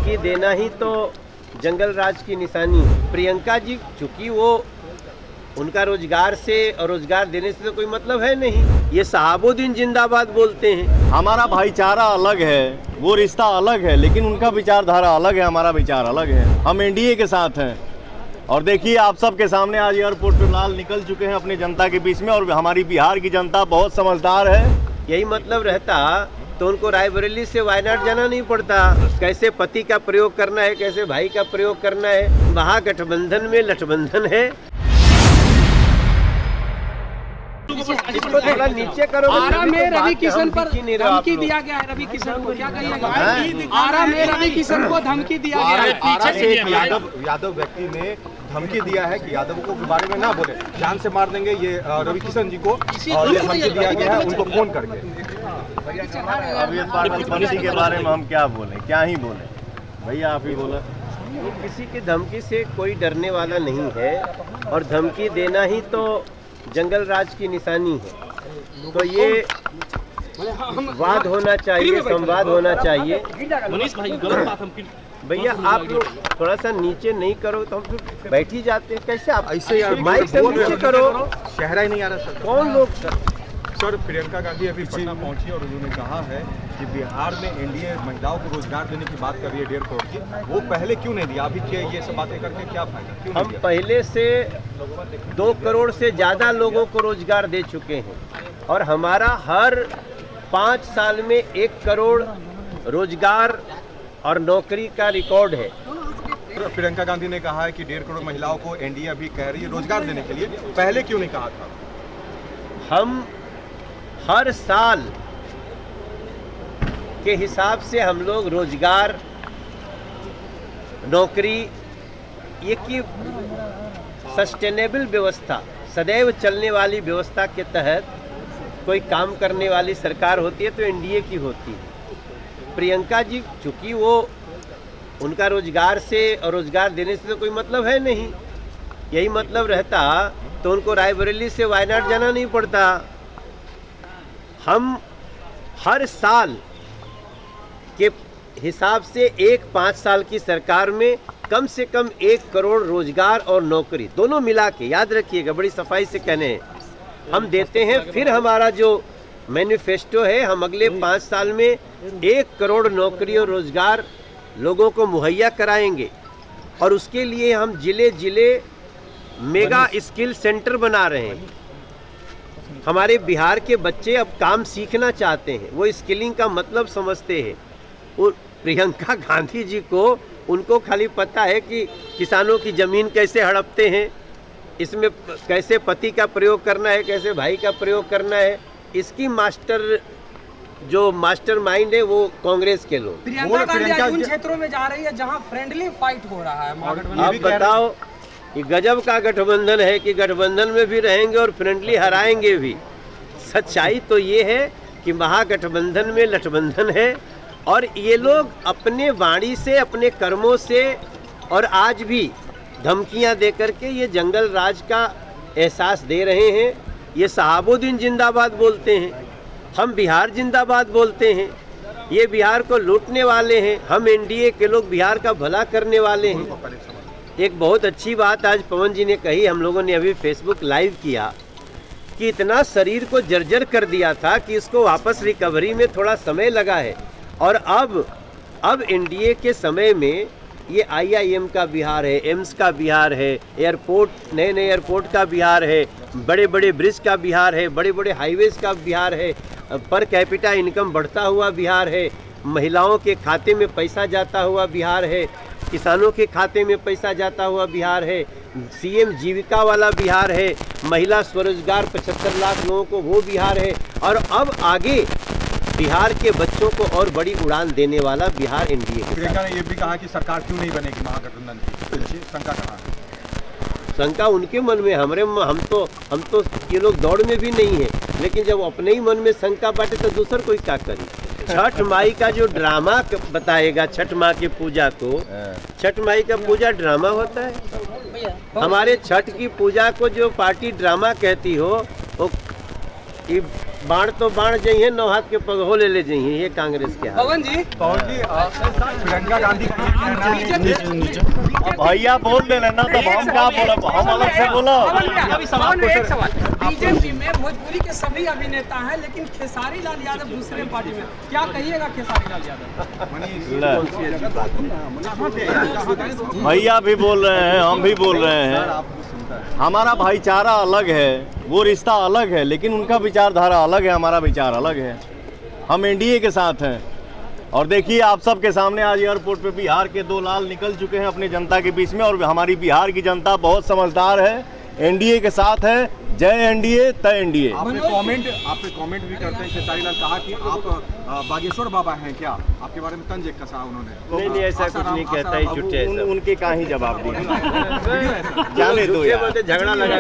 धमकी देना ही तो जंगल राज की निशानी है। प्रियंका जी चूंकि वो उनका रोजगार से और रोजगार देने से तो कोई मतलब है नहीं, ये सहाबुद्दीन जिंदाबाद बोलते हैं। हमारा भाईचारा अलग है, वो रिश्ता अलग है, लेकिन उनका विचारधारा अलग है, हमारा विचार अलग है। हम एनडीए के साथ हैं और देखिए आप सबके सामने आज एयरपोर्ट पे लाल निकल चुके हैं अपनी जनता के बीच में, और हमारी बिहार की जनता बहुत समझदार है। यही मतलब रहता तो उनको रायबरेली से वायनाड जाना नहीं पड़ता। कैसे पति का प्रयोग करना है, कैसे भाई का प्रयोग करना है। महागठबंधन में लठबंधन है। इसको थोड़ा नीचे करो। आरा में रवि किशन पर धमकी दिया गया है। रवि किशन को क्या कहिएगा? आरा में रवि किशन को धमकी दिया गया है। आरा से एक यादव व्यक्ति ने धमकी दिया है कि यादव को के बारे में ना बोले, जान से मार देंगे ये रवि किशन जी को, और ये धमकी दिया गया है उनको फोन करके। अब ये पार्टी के बारे में हम क्या बोले, क्या ही बोले, भैया आप ही बोला। किसी की धमकी से कोई डरने वाला नहीं है, और धमकी देना ही तो जंगल राज की निशानी है। तो ये वाद होना चाहिए, संवाद होना चाहिए। भैया आप लोग थोड़ा सा नीचे नहीं करो तो हम फिर बैठ ही जाते हैं। कैसे आप ऐसे यार माइक से नीचे करो। चेहरा ही नहीं आ रहा सर। कौन लोग सर प्रियंका गांधी अभी पटना पहुंची और उन्होंने कहा है कि बिहार में एनडीए महिलाओं को रोजगार देने की बात कर रही है 1.5 करोड़ की, वो पहले क्यों नहीं दिया? अभी क्या ये सब बातें करके क्या फायदा? क्यों हम पहले से 2 करोड़ से ज़्यादा लोगों को रोजगार दे चुके हैं, और हमारा हर 5 साल में 1 करोड़ रोजगार और नौकरी का रिकॉर्ड है। प्रियंका गांधी ने कहा है कि 1.5 करोड़ महिलाओं को एनडीए अभी कह रही है रोजगार देने के लिए, पहले क्यों नहीं कहा था? हम हर साल के हिसाब से हम लोग रोजगार, नौकरी, ये की सस्टेनेबल व्यवस्था, सदैव चलने वाली व्यवस्था के तहत कोई काम करने वाली सरकार होती है तो एनडीए की होती है। प्रियंका जी चूंकि वो उनका रोजगार से और रोजगार देने से तो कोई मतलब है नहीं, यही मतलब रहता तो उनको रायबरेली से वायनाड जाना नहीं पड़ता। हम हर साल के हिसाब से 5 साल की सरकार में कम से कम 1 करोड़ रोजगार और नौकरी दोनों मिला के, याद रखिएगा, बड़ी सफाई से कहने हैं, हम देते हैं। फिर हमारा जो मैनिफेस्टो है, हम अगले 5 साल में 1 करोड़ नौकरी और रोजगार लोगों को मुहैया कराएंगे, और उसके लिए हम जिले जिले मेगा स्किल सेंटर बना रहे हैं। हमारे बिहार के बच्चे अब काम सीखना चाहते हैं, वो स्किलिंग का मतलब समझते हैं। और प्रियंका गांधी जी को, उनको खाली पता है कि किसानों की ज़मीन कैसे हड़पते हैं, इसमें कैसे पति का प्रयोग करना है, कैसे भाई का प्रयोग करना है, इसकी जो मास्टर माइंड है वो कांग्रेस के लोग। प्रियंका गांधी उन क्षेत्रों में जा रही है जहां फ्रेंडली फाइट हो रहा है। आप बताओ कि गजब का गठबंधन है कि गठबंधन में भी रहेंगे और फ्रेंडली हराएंगे भी। सच्चाई तो ये है कि महागठबंधन में लठबंधन है, और ये लोग अपने वाणी से, अपने कर्मों से, और आज भी धमकियां दे करके ये जंगल राज का एहसास दे रहे हैं। ये सहाबुद्दीन जिंदाबाद बोलते हैं, हम बिहार जिंदाबाद बोलते हैं। ये बिहार को लूटने वाले हैं, हम एनडीए के लोग बिहार का भला करने वाले हैं। एक बहुत अच्छी बात आज पवन जी ने कही, हम लोगों ने अभी फेसबुक लाइव किया, कि इतना शरीर को जर्जर कर दिया था कि इसको वापस रिकवरी में थोड़ा समय लगा है, और अब एनडीए के समय में ये आईआईएम का बिहार है, एम्स का बिहार है, एयरपोर्ट, नए एयरपोर्ट का बिहार है, बड़े बड़े ब्रिज का बिहार है, बड़े बड़े हाईवेज का बिहार है, पर कैपिटा इनकम बढ़ता हुआ बिहार है, महिलाओं के खाते में पैसा जाता हुआ बिहार है, किसानों के खाते में पैसा जाता हुआ बिहार है, सीएम जीविका वाला बिहार है, महिला स्वरोजगार 75 लाख लोगों को वो बिहार है, और अब आगे बिहार के बच्चों को और बड़ी उड़ान देने वाला बिहार एनडीए। प्रियंका ने ये भी कहा कि सरकार क्यों नहीं बनेगी महागठबंधन की, शंका कहा है। शंका उनके मन में, हम तो ये लोग दौड़ में भी नहीं है, लेकिन जब अपने ही मन में शंका बांटे तो दूसर कोई क्या करे। छठ माई का जो ड्रामा बताएगा, छठ माँ की पूजा को, छठ माई का पूजा ड्रामा होता है। हमारे छठ की पूजा को जो पार्टी ड्रामा कहती हो, वो बाढ़ तो बाढ़ जाइए, 9 हाथ के पगहो ले जाइए, ये कांग्रेस के हाल। पवन जी प्रियंका गांधी का ये कहना है भैया बोल दे ना, तब हम क्या बोला, हम अलग से बोला। पवन एक सवाल, बीजेपी में भोजपुरी के सभी अभिनेता हैं, लेकिन खेसारी लाल यादव दूसरे पार्टी में, क्या कहिएगा खेसारी लाल यादव? भैया भी बोल रहे हैं, हम भी बोल रहे हैं, हमारा भाईचारा अलग है, वो रिश्ता अलग है, लेकिन उनका विचारधारा अलग है, हमारा विचार अलग है। हम एनडीए के साथ हैं। और देखिए आप सबके सामने आज एयरपोर्ट पे बिहार के 2 लाल निकल चुके हैं अपनी जनता के बीच में, और हमारी बिहार की जनता बहुत समझदार है, एनडीए के साथ है। जय एनडीए तय एनडीए। आप पे कमेंट भी करते हैं। खेसारी लाल कहा कि आप बागेश्वर बाबा हैं क्या, आपके बारे में तंज एक कसा उन्होंने। नहीं ऐसा कुछ नहीं कहता ही, झूठे उनके का ही जवाब दिए। जाने दो यार, झगड़ा लगा